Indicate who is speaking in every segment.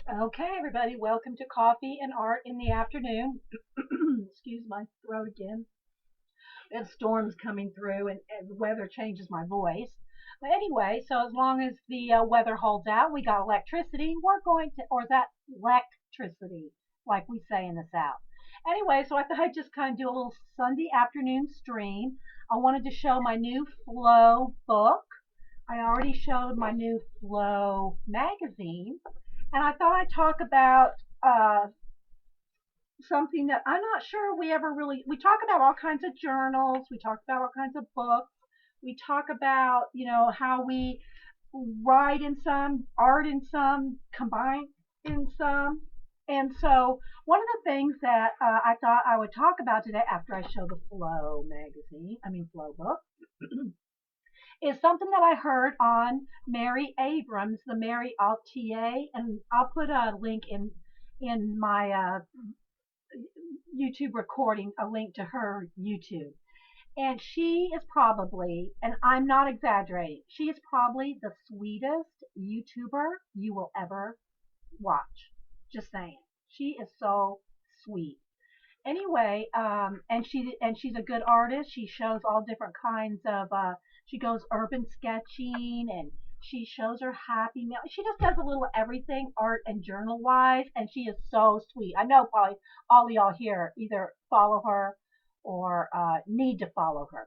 Speaker 1: Okay, everybody, welcome to Coffee and Art in the Afternoon. Excuse my throat again. That storm's coming through and the weather changes my voice. But anyway, so as long as the weather holds out, we got electricity. We're going to, or is that electricity, like we say in the South? Anyway, so I thought I'd just kind of do a little Sunday afternoon stream. I wanted to show my new Flow book. I already showed my new Flow magazine. And I thought I'd talk about uh, something that I'm not sure we ever really. We talk about all kinds of journals. We talk about all kinds of books. We talk about how we write in some, art in some, combine in some. And so one of the things that I thought I would talk about today after I show the Flow magazine, I mean Flow book, is something that I heard on Mary Abrams, the Mary Altier, and I'll put a link in my YouTube recording, a link to her YouTube. And she is probably, and I'm not exaggerating, she is probably the sweetest YouTuber you will ever watch. Just saying, she is so sweet. Anyway, and she's a good artist. She shows all different kinds of. She goes urban sketching, and she shows her happy meal. She just does a little everything, art and journal wise, and she is so sweet. I know probably all of y'all here either follow her or need to follow her.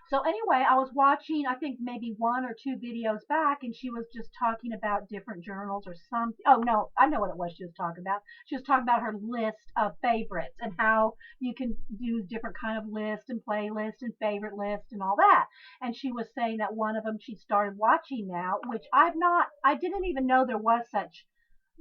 Speaker 1: So anyway, I was watching, I think maybe one or two videos back, and she was just talking about different journals or something. Oh no, I know what it was she was talking about. She was talking about her list of favorites and how you can do different kind of lists and playlists and favorite lists and all that. And she was saying that one of them she started watching now, which I didn't even know there was such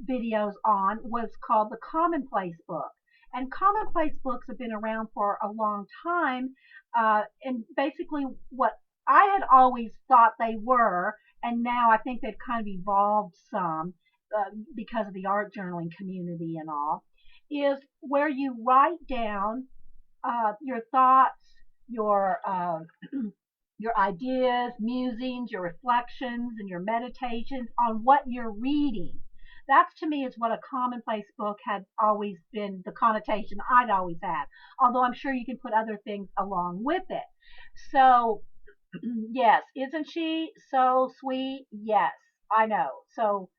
Speaker 1: videos on, was called the Commonplace book. And Commonplace books have been around for a long time. And basically, what I had always thought they were, and now I think they've kind of evolved some because of the art journaling community and all, is where you write down your thoughts, your your ideas, musings, your reflections, and your meditations on what you're reading. That's to me is what a commonplace book had always been the connotation I'd always had. Although I'm sure you can put other things along with it. So yes, isn't she so sweet? Yes, I know. So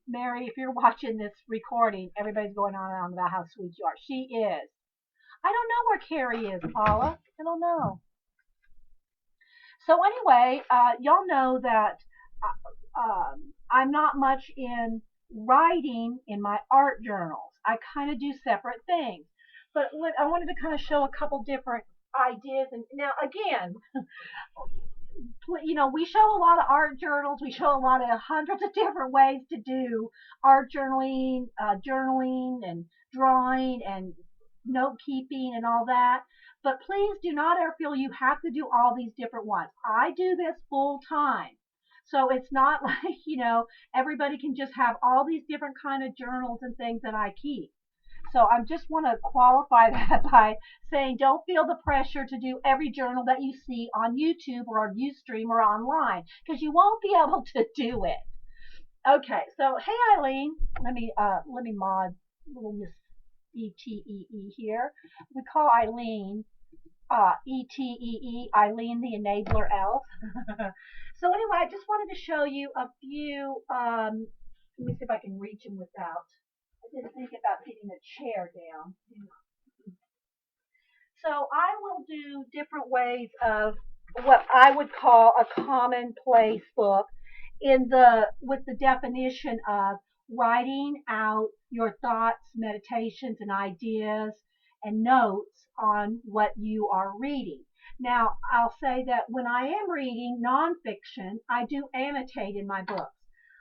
Speaker 1: Mary, if you're watching this recording, everybody's going on and on about how sweet you are. She is. I don't know where Carrie is, Paula. I don't know. So anyway, y'all know that I'm not much in writing in my art journals. I kind of do separate things. But I wanted to kind of show a couple different ideas. And now, again, we show a lot of art journals. We show a lot of hundreds of different ways to do art journaling, journaling, and drawing, and note keeping, and all that. But please do not ever feel you have to do all these different ones. I do this full time. So it's not like, everybody can just have all these different kind of journals and things that I keep. So I just want to qualify that by saying don't feel the pressure to do every journal that you see on YouTube or on Ustream or online because you won't be able to do it. Okay, so hey Eileen, let me mod little Miss ETEE here. We call Eileen ETEE, Eileen the Enabler Elf. So anyway, I just wanted to show you a few. Let me see if I can reach them without. I didn't think about getting a chair down. So I will do different ways of what I would call a commonplace book in the with the definition of writing out your thoughts, meditations, and ideas and notes on what you are reading. Now, I'll say that when I am reading nonfiction, I do annotate in my books.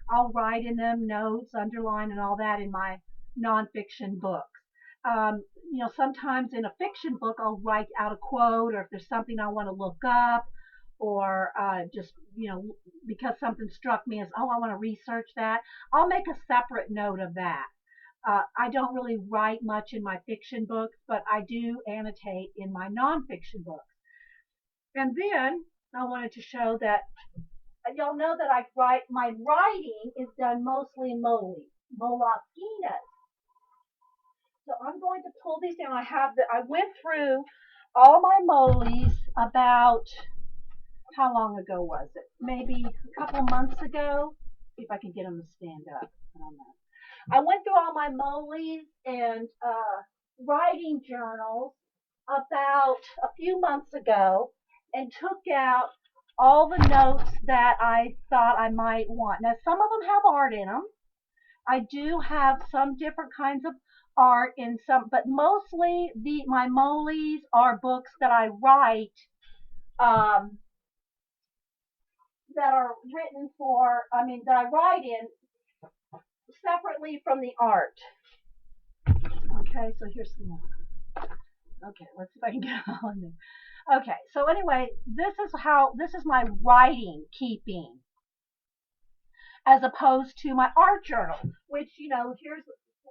Speaker 1: I'll write in them notes, underline, and all that in my nonfiction books. Sometimes in a fiction book, I'll write out a quote, or if there's something I want to look up, or just, because something struck me as, oh, I want to research that, I'll make a separate note of that. I don't really write much in my fiction books, but I do annotate in my nonfiction books. And then I wanted to show that y'all know that my writing is done mostly in Moli. mollusquinas. So I'm going to pull these down. I went through all my moles about, how long ago was it? Maybe a couple months ago. See if I can get them to stand up. I don't know. I went through all my moles and writing journals about a few months ago and took out all the notes that I thought I might want. Now, some of them have art in them. I do have some different kinds of art in some, but mostly my moles are books that I write, um, that are written for, I mean, that I write in separately from the art. Okay, so here's some more. Okay, let's see if I can get all in there. Okay, so anyway, this is my writing keeping, as opposed to my art journal, which, here's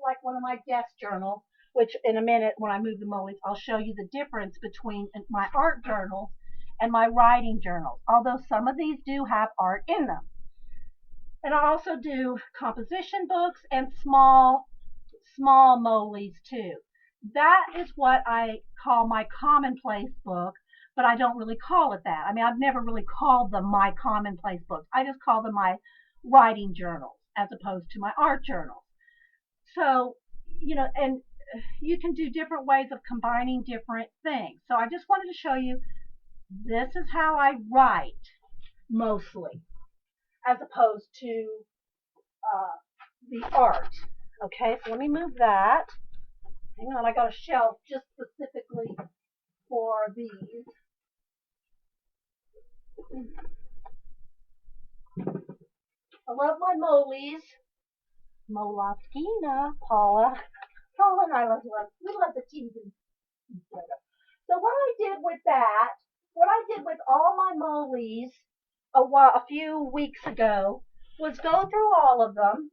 Speaker 1: like one of my desk journals, which in a minute when I move the moles, I'll show you the difference between my art journals and my writing journals, although some of these do have art in them. And I also do composition books and small moles too. That is what I call my Commonplace book, but I don't really call it that. I mean, I've never really called them my Commonplace books. I just call them my writing journals as opposed to my art journals. So, and you can do different ways of combining different things. So I just wanted to show you, this is how I write mostly, as opposed to the art. Okay, so let me move that. Hang on, I got a shelf just specifically for these. I love my moles. Molluscina, Paula. Paula and I we love the teas and so what I did with all my moles a few weeks ago was go through all of them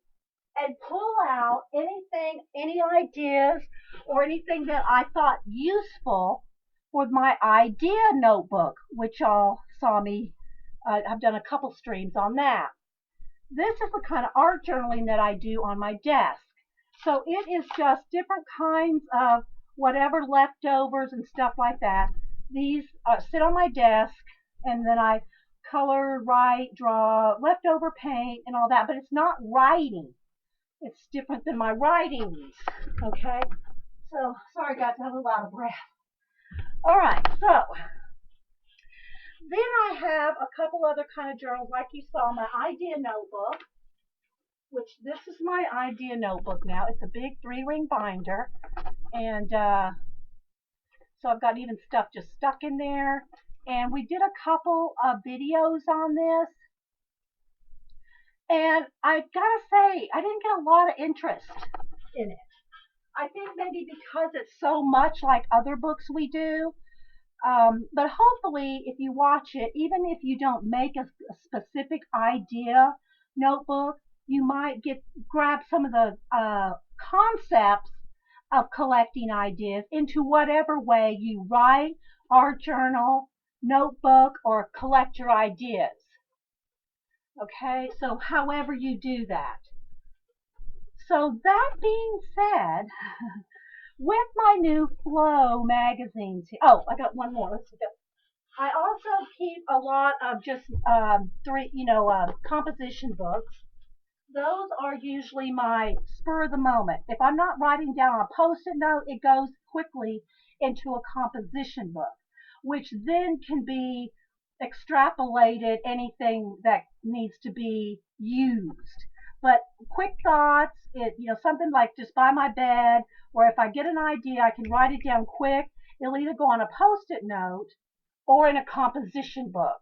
Speaker 1: and pull out any ideas or anything that I thought useful for my idea notebook, which y'all saw me. I've done a couple streams on that. This is the kind of art journaling that I do on my desk. So it is just different kinds of whatever leftovers and stuff like that. These sit on my desk, and then I color, write, draw, leftover paint, and all that. But it's not writing. It's different than my writings. Okay? So, sorry guys, I'm a little out of breath. All right, so then I have a couple other kind of journals, like you saw, my idea notebook, which this is my idea notebook now. It's a big 3-ring binder, and so I've got even stuff just stuck in there. And we did a couple of videos on this, and I gotta say, I didn't get a lot of interest in it. I think maybe because it's so much like other books we do. But hopefully, if you watch it, even if you don't make a specific idea notebook, you might grab some of the concepts of collecting ideas into whatever way you write, art journal, notebook, or collect your ideas. Okay, so however you do that. So that being said, with my new Flow magazines, oh, I got one more. Let's go. I also keep a lot of just composition books. Those are usually my spur of the moment. If I'm not writing down a post-it note, it goes quickly into a composition book, which then can be extrapolated anything that needs to be used. But quick thoughts, something like just by my bed, or if I get an idea, I can write it down quick. It'll either go on a post-it note or in a composition book.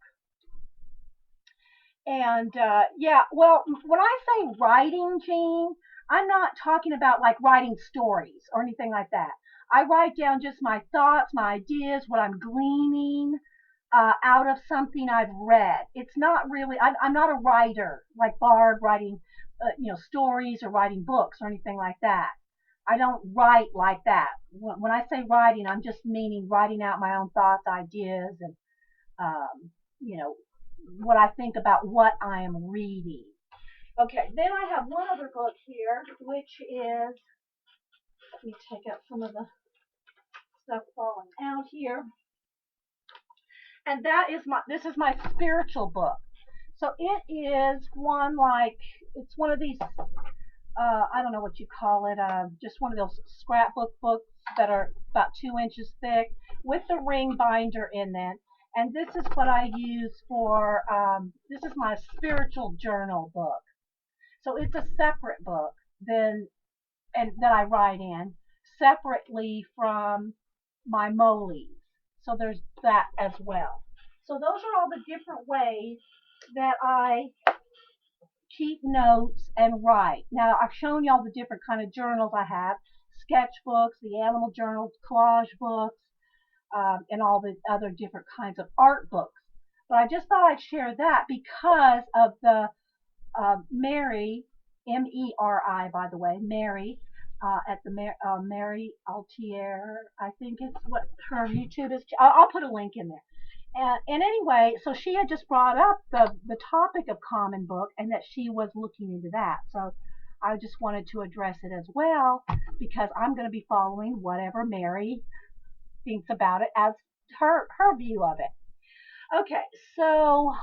Speaker 1: And yeah, well, when I say writing, Jean, I'm not talking about like writing stories or anything like that. I write down just my thoughts, my ideas, what I'm gleaning out of something I've read. It's not really, I'm not a writer like Barb writing, stories or writing books or anything like that. I don't write like that. When I say writing, I'm just meaning writing out my own thoughts, ideas, and um, you know, what I think about what I am reading. Okay, then I have one other book here, which is, let me take out some of the stuff falling out here. And that is this is my spiritual book. So it is one like, it's one of these, I don't know what you call it, just one of those scrapbook books that are about 2 inches thick with the ring binder in it. And this is what I use for, this is my spiritual journal book. So it's a separate book than, and that I write in separately from my Moli's. So there's that as well. So those are all the different ways that I keep notes and write. Now I've shown you all the different kind of journals I have: sketchbooks, the animal journals, collage books, and all the other different kinds of art books. But I just thought I'd share that because of the Mary, Meri, by the way, Mary, at the Mary Altier, I think it's what her YouTube is. I'll put a link in there. And anyway, so she had just brought up the topic of Common Book and that she was looking into that. So I just wanted to address it as well because I'm going to be following whatever Mary thinks about it as her view of it. Okay, so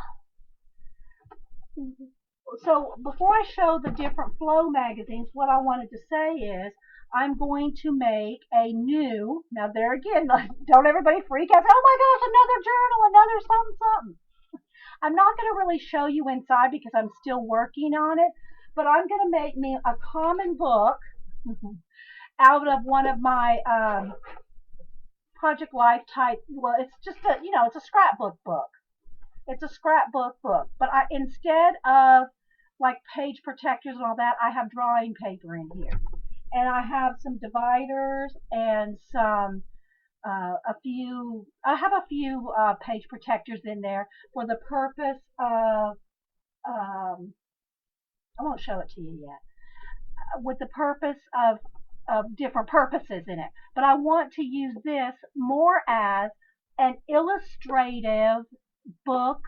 Speaker 1: before I show the different Flow magazines, what I wanted to say is I'm going to make a new, now there again, don't everybody freak out, oh my gosh, another journal, another something, something. I'm not going to really show you inside because I'm still working on it, but I'm going to make me a common book out of one of my Project Life type, well, it's just a, it's a scrapbook book. It's a scrapbook book, but instead of like page protectors and all that, I have drawing paper in here, and I have some dividers and some a few. I have a few page protectors in there for the purpose of. I won't show it to you yet. With the purpose of different purposes in it, but I want to use this more as an illustrative book,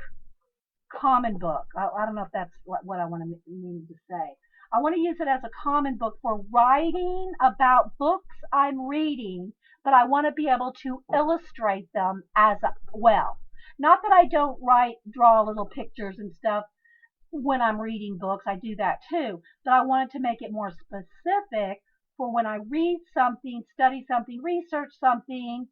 Speaker 1: common book. I don't know if that's what I want to mean to say. I want to use it as a common book for writing about books I'm reading, but I want to be able to illustrate them as well. Not that I don't draw little pictures and stuff when I'm reading books. I do that too, but I wanted to make it more specific for when I read something, study something, research something,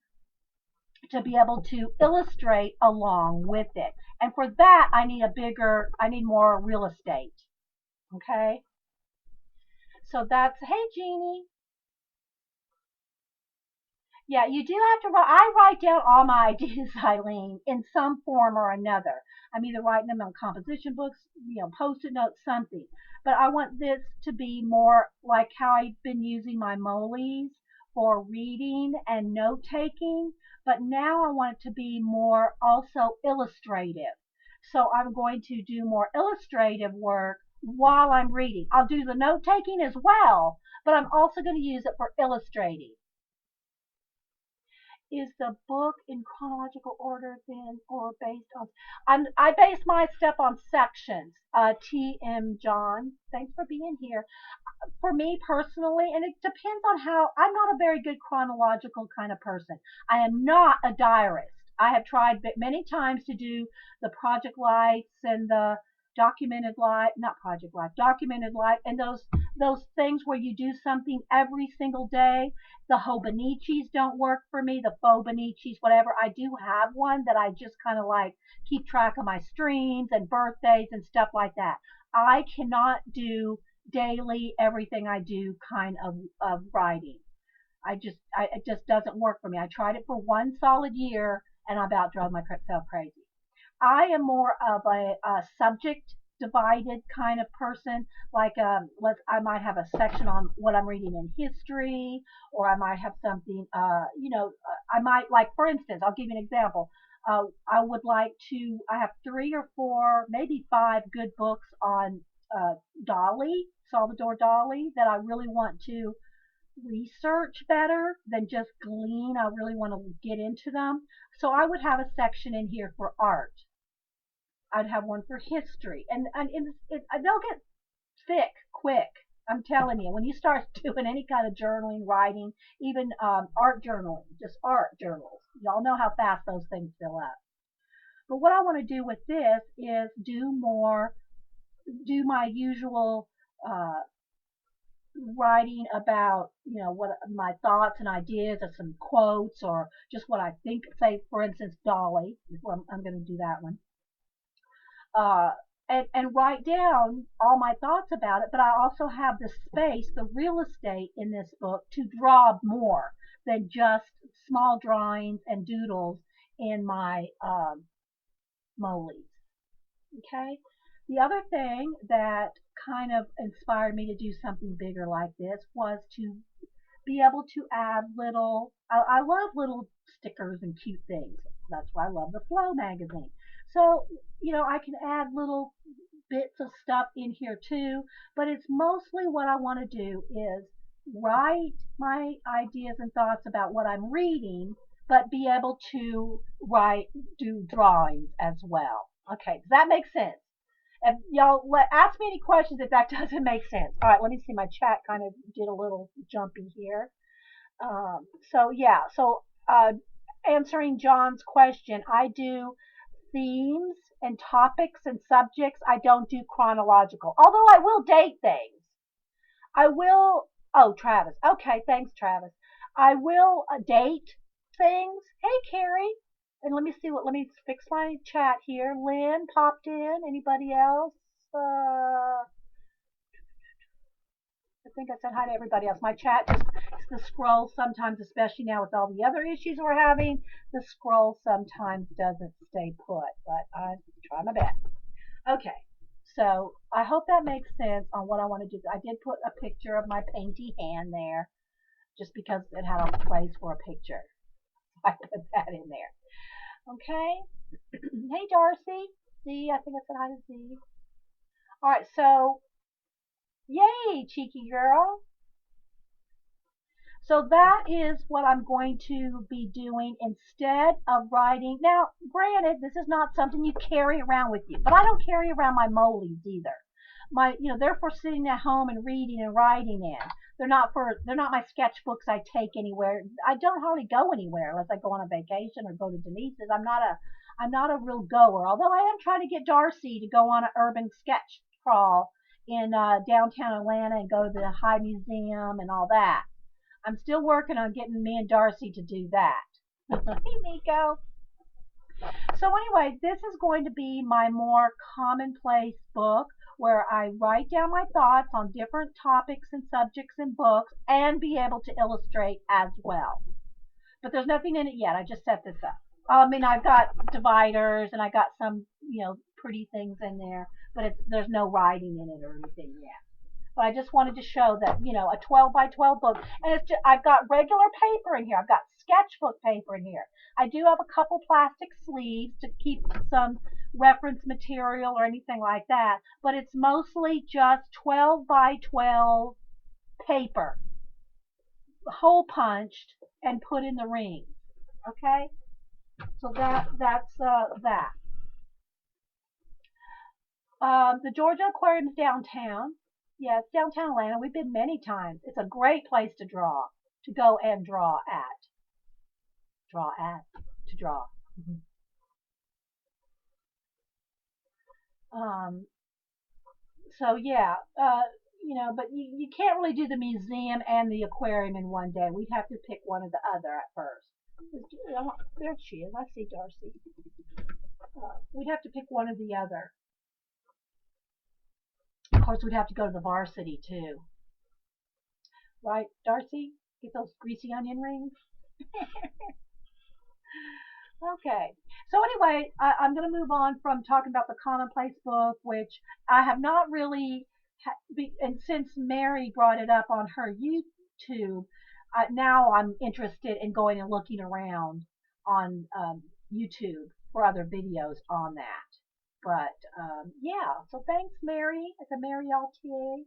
Speaker 1: to be able to illustrate along with it. And for that, I need more real estate. Okay. So that's, hey, Jeannie. Yeah, you do have to write. I write down all my ideas, Eileen, in some form or another. I'm either writing them on composition books, post-it notes, something. But I want this to be more like how I've been using my Moli's for reading and note taking. But now I want it to be more also illustrative. So I'm going to do more illustrative work while I'm reading. I'll do the note taking as well, but I'm also going to use it for illustrating. Is the book in chronological order then, or based on? I base my stuff on sections. T.M. John, thanks for being here. For me personally, and it depends on how, I'm not a very good chronological kind of person. I am not a diarist. I have tried many times to do the Project Lights and the documented life, not Project Life, documented life, and those things where you do something every single day. The Hobonichis don't work for me, the Fobonichis, whatever. I do have one that I just kind of like keep track of my streams and birthdays and stuff like that. I cannot do daily everything I do kind of writing. It just doesn't work for me. I tried it for one solid year and I about drove myself crazy. I am more of a subject divided kind of person. Like, I might have a section on what I'm reading in history, or I might have something, I might, like, for instance, I'll give you an example. I would like to, I have 3 or 4, maybe 5 good books on Dali, Salvador Dali, that I really want to research better than just glean. I really want to get into them. So I would have a section in here for art. I'd have one for history, and they'll get. thick, quick. I'm telling you, when you start doing any kind of journaling, writing, even art journaling, just art journals, y'all know how fast those things fill up. But what I want to do with this is do my usual uh, writing about, what my thoughts and ideas, or some quotes, or just what I think. Say, for instance, Dolly. I'm going to do that one. Uh, and write down all my thoughts about it. But I also have the space, the real estate in this book to draw more than just small drawings and doodles in my molies. Okay. The other thing that kind of inspired me to do something bigger like this was to be able to add I love little stickers and cute things. That's why I love the Flow magazine. So, I can add little bits of stuff in here too, but it's mostly what I want to do is write my ideas and thoughts about what I'm reading, but be able to do drawings as well. Okay, does that make sense? If y'all ask me any questions if that doesn't make sense. All right, let me see. My chat kind of did a little jumpy here. So yeah, answering John's question, I do themes and topics and subjects. I don't do chronological, although I will date things. I will. Oh, Travis. Okay, thanks, Travis. I will date things. Hey, Carrie. And let me fix my chat here. Lynn popped in. Anybody else? I think I said hi to everybody else. My chat just, the scroll sometimes, especially now with all the other issues we're having, the scroll sometimes doesn't stay put, but I try my best. Okay, so I hope that makes sense on what I want to do. I did put a picture of my painty hand there just because it had a place for a picture. I put that in there. Okay. Hey, Darcy. Z, I think I said hi to Z. All right, so yay, cheeky girl. So that is what I'm going to be doing instead of writing. Now, granted, this is not something you carry around with you, but I don't carry around my molies either. They're for sitting at home and reading and writing in. They're not my sketchbooks I take anywhere. I don't hardly go anywhere unless I go on a vacation or go to Denise's. I'm not a real goer. Although I am trying to get Darcy to go on an urban sketch crawl in downtown Atlanta and go to the High Museum and all that. I'm still working on getting me and Darcy to do that. Hey, Miko. So anyway, this is going to be my more commonplace book where I write down my thoughts on different topics and subjects in books and be able to illustrate as well. But there's nothing in it yet. I just set this up. I mean, I've got dividers and I got some, pretty things in there, but there's no writing in it or anything yet. But I just wanted to show that, a 12 by 12 book. And I've got regular paper in here. I've got sketchbook paper in here. I do have a couple plastic sleeves to keep some reference material or anything like that. But it's mostly just 12 by 12 paper, hole punched and put in the ring. Okay? So that's that. The Georgia Aquarium is downtown. Yeah, it's downtown Atlanta. We've been many times. It's a great place to go and draw at. To draw. Um, so yeah, but you can't really do the museum and the aquarium in one day. We'd have to pick one or the other at first. There she is. I see Darcy. We'd have to pick one or the other. Of course, we'd have to go to the varsity too. Right, Darcy? Get those greasy onion rings? Okay. So anyway, I'm going to move on from talking about the Commonplace book, which I have not really, and since Mary brought it up on her YouTube, now I'm interested in going and looking around on YouTube for other videos on that. But yeah, so thanks, Mary. It's a Mary Altier.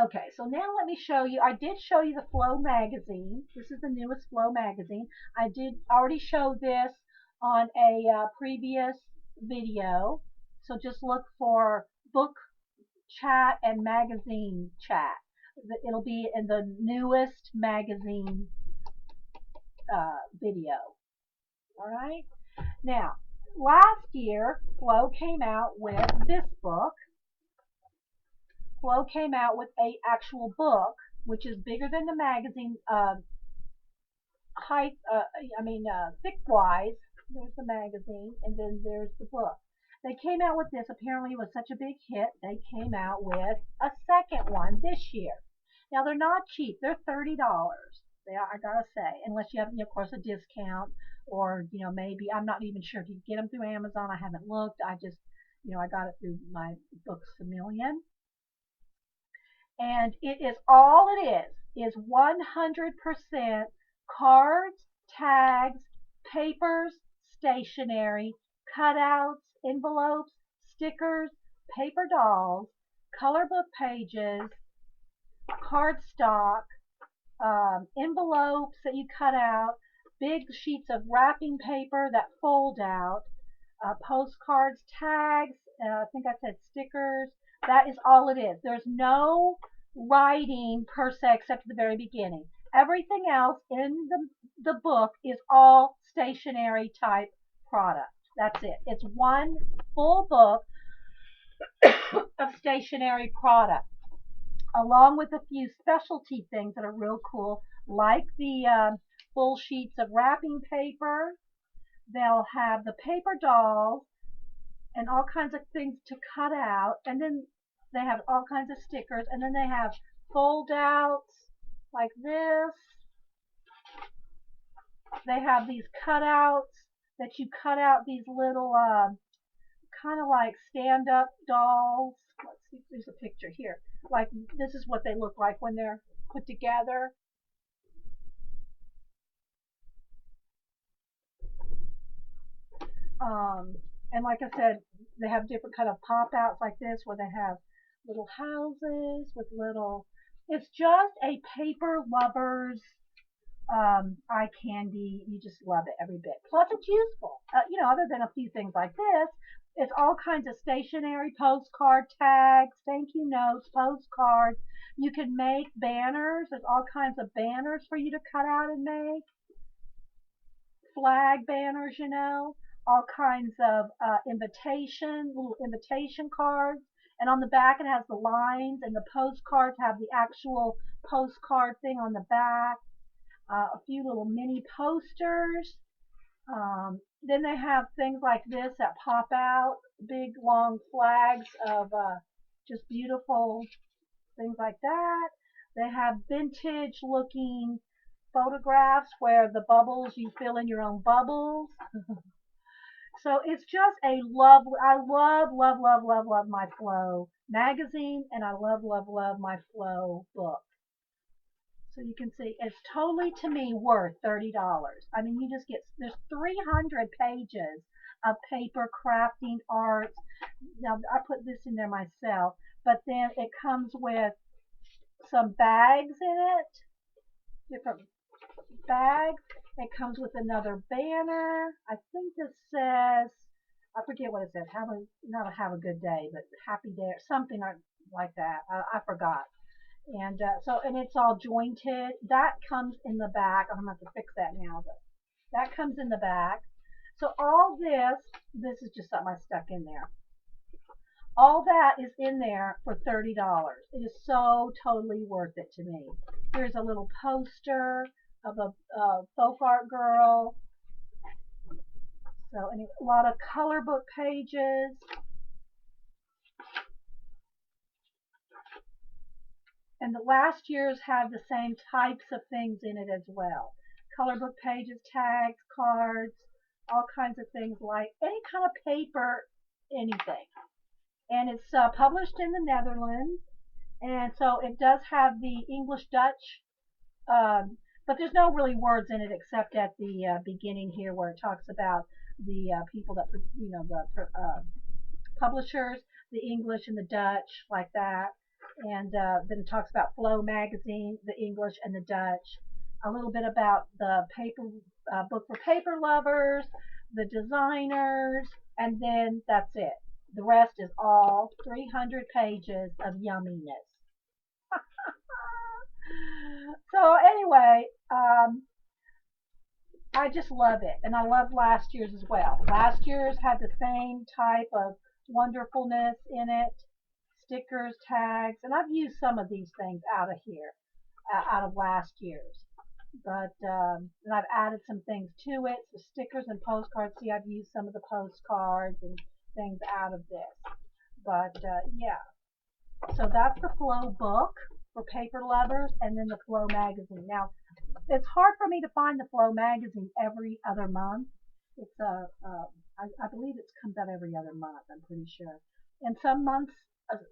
Speaker 1: Okay, so now let me show you. I did show you the Flow magazine. This is the newest Flow magazine. I did already show this on a previous video. So just look for book chat and magazine chat. It'll be in the newest magazine video. All right. Now, last year, Flo came out with this book. Flo came out with a actual book, which is bigger than the magazine height. Thick wise. There's the magazine, and then there's the book. They came out with this. Apparently, it was such a big hit. They came out with a second one this year. Now they're not cheap. They're $30. They are, I gotta say, unless you have, of course, a discount, or maybe I'm not even sure if you can get them through Amazon. I haven't looked. I just, I got it through my Books a Million, and it is all it is 100% cards, tags, papers, stationery, cutouts, envelopes, stickers, paper dolls, color book pages, cardstock, envelopes that you cut out, big sheets of wrapping paper that fold out, postcards, tags, I think I said stickers. That is all it is. There's no writing per se except at the very beginning. Everything else in the book is all stationery type product. That's it. It's one full book of stationery product, along with a few specialty things that are real cool, like the full sheets of wrapping paper. They'll have the paper dolls and all kinds of things to cut out, and then they have all kinds of stickers, and then they have fold outs like this. They have these cutouts that you cut out these little kind of like stand-up dolls. Let's see, there's a picture here. Like, this is what they look like when they're put together. And like I said, they have different kind of pop-outs like this, where they have little houses with little. It's just a paper lover's eye candy. You just love it every bit. Plus, it's useful. Other than a few things like this, it's all kinds of stationery, postcard tags, thank you notes, postcards. You can make banners. There's all kinds of banners for you to cut out and make. Flag banners, all kinds of little invitation cards. And on the back, it has the lines, and the postcards have the actual postcard thing on the back. A few little mini posters. Then they have things like this that pop out, big long flags of just beautiful things like that. They have vintage looking photographs where the bubbles, you fill in your own bubbles. So it's just a love. I love, love, love, love, love my Flo magazine, and I love, love, love my Flo book. So you can see it's totally, to me, worth $30. I mean, you just get, there's 300 pages of paper crafting arts. Now, I put this in there myself, but then it comes with some bags in it, different bags. It comes with another banner. I think this says, I forget what it says, not have a good day, but happy day, or something like that. I forgot. And and it's all jointed. That comes in the back. I'm going to have to fix that now, but that comes in the back. So all this is just something I stuck in there. All that is in there for $30. It is so totally worth it to me. Here's a little poster of a folk art girl. So a lot of color book pages. And the last year's had the same types of things in it as well. Color book pages, tags, cards, all kinds of things, like any kind of paper, anything. And it's published in the Netherlands. And so it does have the English Dutch, but there's no really words in it except at the beginning here, where it talks about the people that, the publishers, the English and the Dutch, like that. And then it talks about Flo magazine, the English and the Dutch. A little bit about the paper book for paper lovers, the designers, And then that's it. The rest is all 300 pages of yumminess. So anyway, I just love it, and I love last year's as well. Last year's had the same type of wonderfulness in it, stickers, tags, and I've used some of these things out of here, out of last year's. But and I've added some things to it, so stickers and postcards. See, I've used some of the postcards and things out of this. But yeah, so that's the Flow book for paper lovers, and then the Flow magazine. Now, it's hard for me to find the Flow magazine every other month. It's I believe it comes out every other month. I'm pretty sure. And some months,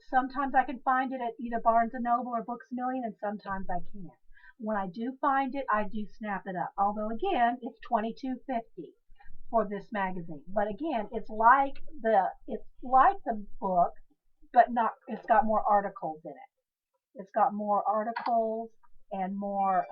Speaker 1: sometimes I can find it at either Barnes and Noble or Books A Million, and sometimes I can't. When I do find it, I do snap it up. Although again, it's $22.50 for this magazine. But again, it's like the book, but not. It's got more articles in it. It's got more articles and more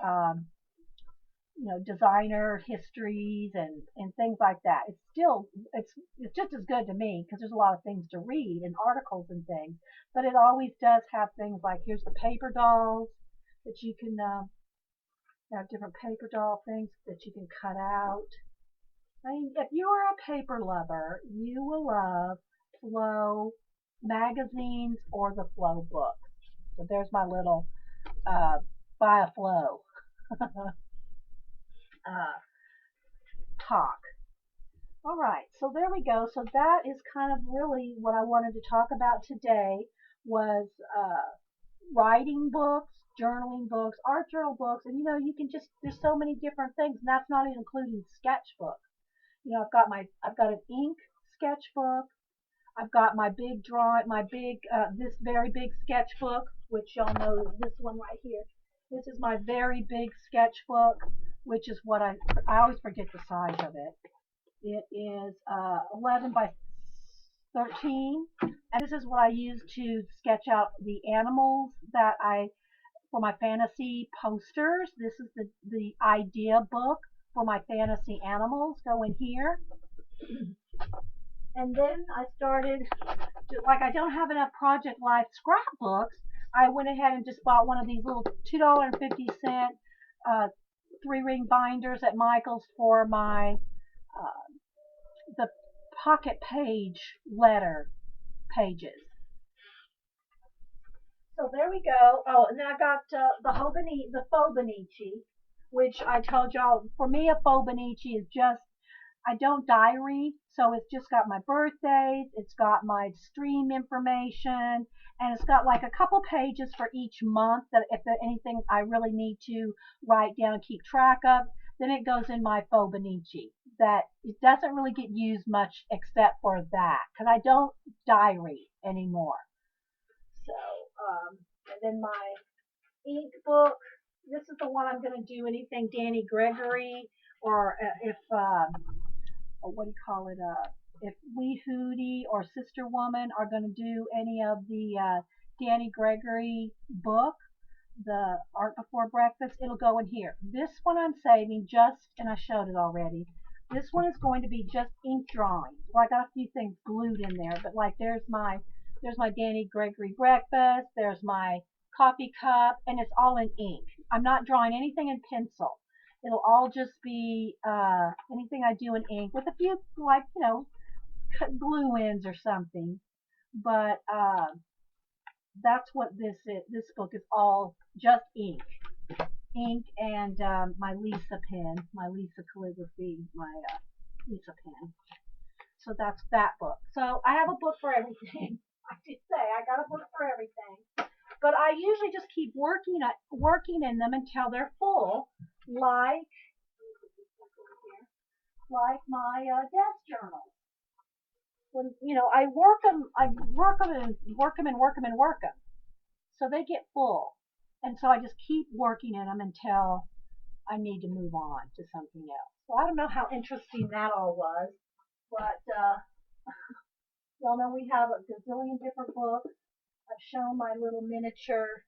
Speaker 1: designer histories and things like that. It's just as good to me because there's a lot of things to read and articles and things. But it always does have things like here's the paper dolls that you can have different paper doll things that you can cut out. I mean, if you are a paper lover, you will love Flow magazines or the Flow books. So there's my little buy a Flow uh, talk. All right, so there we go. So that is kind of really what I wanted to talk about today was writing books, journaling books, art journal books, and you can just there's so many different things, and that's not even including sketchbook. I've got an ink sketchbook. I've got my big drawing, this very big sketchbook, which y'all know is this one right here. This is my very big sketchbook, which is what I always forget the size of it. It is 11 by 13, and this is what I use to sketch out the animals for my fantasy posters. This is the idea book for my fantasy animals. Go in here. And then I started, like I don't have enough Project Life scrapbooks, I went ahead and just bought one of these little $2.50 3-ring binders at Michael's for the pocket page letter pages. So there we go. Oh, and then I got the Faux which I told y'all, for me a Faux is just, I don't diary, so it's just got my birthdays, it's got my stream information, and it's got like a couple pages for each month that if there's anything I really need to write down and keep track of, then it goes in my Faux that it doesn't really get used much except for that, because I don't diary anymore. So, and then my ink book, this is the one I'm going to do anything Danny Gregory, or if what do you call it? If We Hootie or Sister Woman are going to do any of the Danny Gregory book, the Art Before Breakfast, it'll go in here. This one I'm saving and I showed it already. This one is going to be just ink drawings. Well, I got a few things glued in there, but like there's my Danny Gregory breakfast, there's my coffee cup, and it's all in ink. I'm not drawing anything in pencil. It'll all just be anything I do in ink with a few, like, glue ins or something. But that's what this is. This book is all just ink. Ink and my Lisa pen, my Lisa calligraphy, my Lisa pen. So that's that book. So I have a book for everything. I did say I got a book for everything. But I usually just keep working in them until they're full, like my desk journal. When I work them and work them and work them and work them, so they get full, and so I just keep working in them until I need to move on to something else. So I don't know how interesting that all was, but y'all know we have a gazillion different books. I've shown my little miniature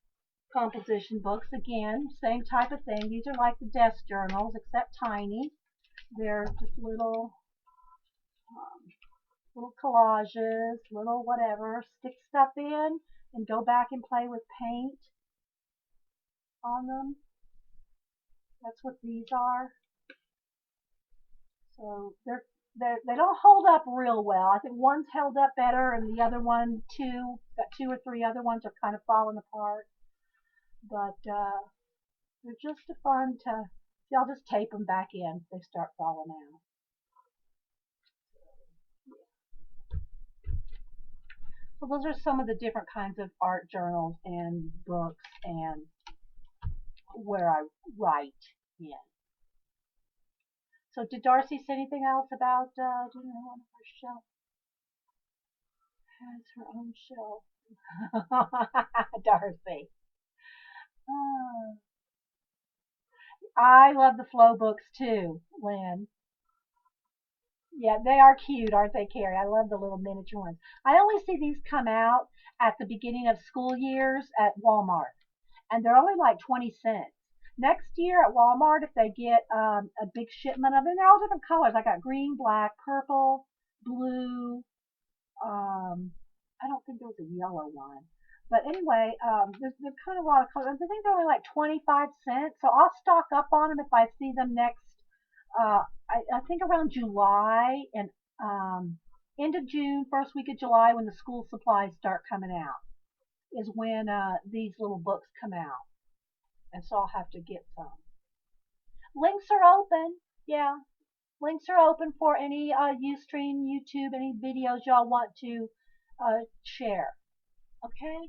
Speaker 1: composition books again, same type of thing. These are like the desk journals, except tiny. They're just little little collages, little whatever, stick stuff in and go back and play with paint on them. That's what these are. So they don't hold up real well. I think one's held up better, and the other one, got two or three other ones are kind of falling apart. But they're just fun to. See, I'll just tape them back in if they start falling out. So those are some of the different kinds of art journals and books and where I write in. So did Darcy say anything else about doing her on her shelf? Has her own shelf. Darcy. Oh. I love the flow books too, Lynn. Yeah, they are cute, aren't they, Carrie? I love the little miniature ones. I only see these come out at the beginning of school years at Walmart, and they're only like 20 cents. Next year at Walmart, if they get a big shipment of them, they're all different colors. I got green, black, purple, blue. I don't think there was a yellow one. But anyway, there's kind of a lot of colors. I think they're only like 25 cents. So I'll stock up on them if I see them next. I think around July and end of June, first week of July, when the school supplies start coming out, is when these little books come out. And so I'll have to get some. Links are open. Yeah, links are open for any Ustream, YouTube, any videos y'all want to share. Okay.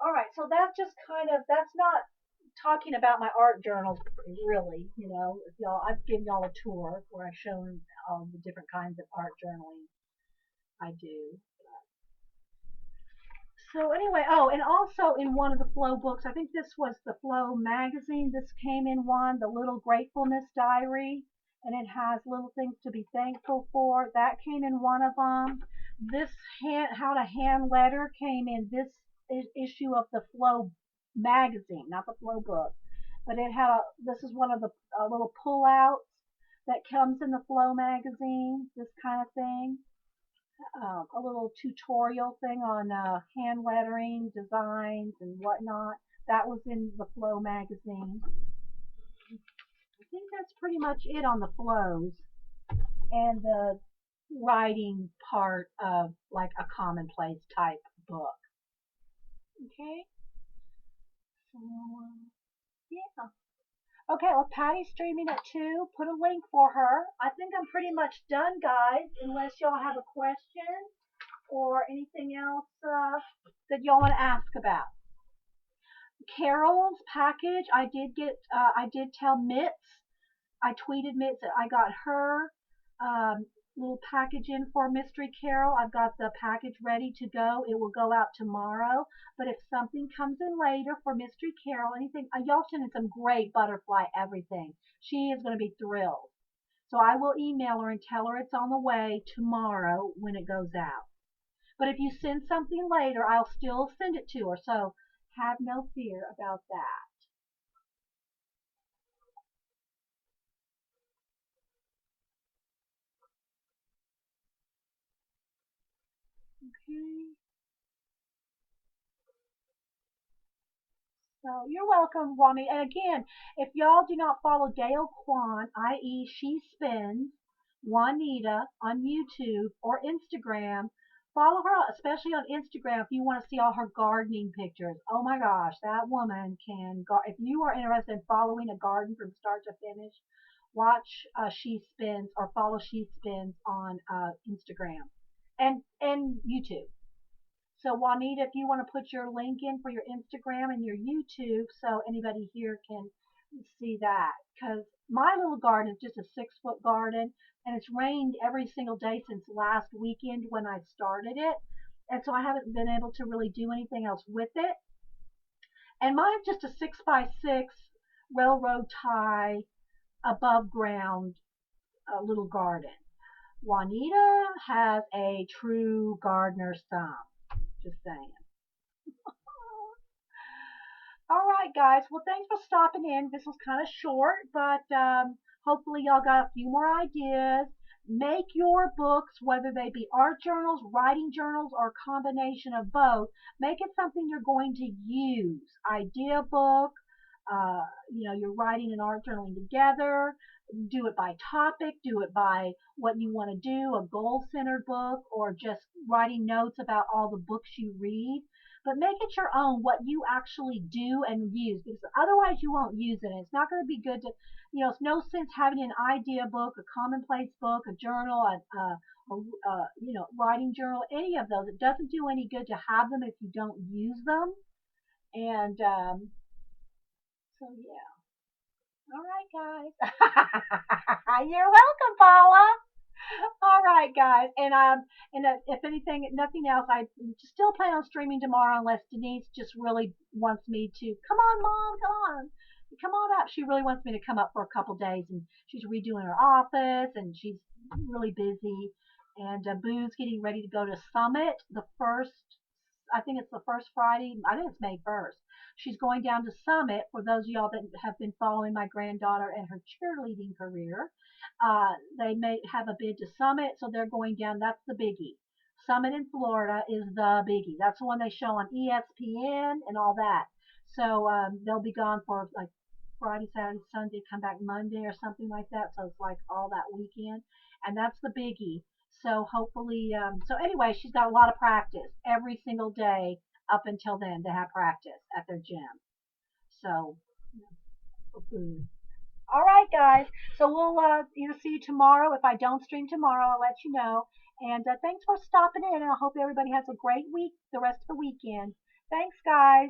Speaker 1: All right. So that's just kind of that's not talking about my art journals really. You know, if y'all I've given y'all a tour where I've shown the different kinds of art journaling I do. So anyway, oh, and also in one of the Flow books, I think this was the Flow magazine. This came in one, the Little Gratefulness Diary, and it has little things to be thankful for. That came in one of them. This how to hand letter came in this issue of the Flow magazine, not the Flow book, but it had this is one of the little pullouts that comes in the Flow magazine. This kind of thing. A little tutorial thing on hand lettering, designs, and whatnot. That was in the Flow magazine. I think that's pretty much it on the flows and the writing part of like a commonplace type book. Okay, so yeah. Okay, well, Patty's streaming at 2. Put a link for her. I think I'm pretty much done, guys, unless y'all have a question or anything else that y'all want to ask about. Carol's package, I did tell Mitz, I tweeted Mitz that I got her little package in for Mystery Carol. I've got the package ready to go. It will go out tomorrow. But if something comes in later for Mystery Carol, anything, y'all sent in some great butterfly everything. She is going to be thrilled. So I will email her and tell her it's on the way tomorrow when it goes out. But if you send something later, I'll still send it to her. So have no fear about that. Okay. So you're welcome, Wami. And again, if y'all do not follow Dale Kwan, i.e. She Spins, Juanita on YouTube or Instagram, follow her, especially on Instagram if you want to see all her gardening pictures. Oh my gosh, that woman can if you are interested in following a garden from start to finish, watch She Spins or follow She Spins on Instagram and YouTube. So Juanita, if you want to put your link in for your Instagram and your YouTube so anybody here can see that. Because my little garden is just a 6-foot garden and it's rained every single day since last weekend when I started it. And so I haven't been able to really do anything else with it. And mine's just a 6x6 railroad tie above ground little garden. Juanita has a true gardener's thumb. Just saying. All right, guys. Well, thanks for stopping in. This was kind of short, but hopefully y'all got a few more ideas. Make your books, whether they be art journals, writing journals, or a combination of both, make it something you're going to use. Idea book, you're writing and art journaling together. Do it by topic, do it by what you want to do, a goal-centered book, or just writing notes about all the books you read. But make it your own, what you actually do and use, because otherwise you won't use it. It's not going to be good to, it's no sense having an idea book, a commonplace book, a journal, writing journal, any of those. It doesn't do any good to have them if you don't use them. And yeah. All right, guys. You're welcome, Paula. All right, guys. And if anything, nothing else, I still plan on streaming tomorrow unless Denise just really wants me to. Come on, Mom, come on up. She really wants me to come up for a couple days, and she's redoing her office, and she's really busy. And Boo's getting ready to go to Summit the first. I think it's the first Friday. I think it's May 1st. She's going down to Summit. For those of y'all that have been following my granddaughter and her cheerleading career, they may have a bid to Summit, so they're going down. That's the biggie. Summit in Florida is the biggie. That's the one they show on ESPN and all that. So they'll be gone for like Friday, Saturday, Sunday, come back Monday or something like that. So it's like all that weekend, and that's the biggie. So hopefully, so anyway, she's got a lot of practice every single day up until then. They have practice at their gym. So, all right, guys. So we'll either see you tomorrow. If I don't stream tomorrow, I'll let you know. And thanks for stopping in. And I hope everybody has a great week, the rest of the weekend. Thanks, guys.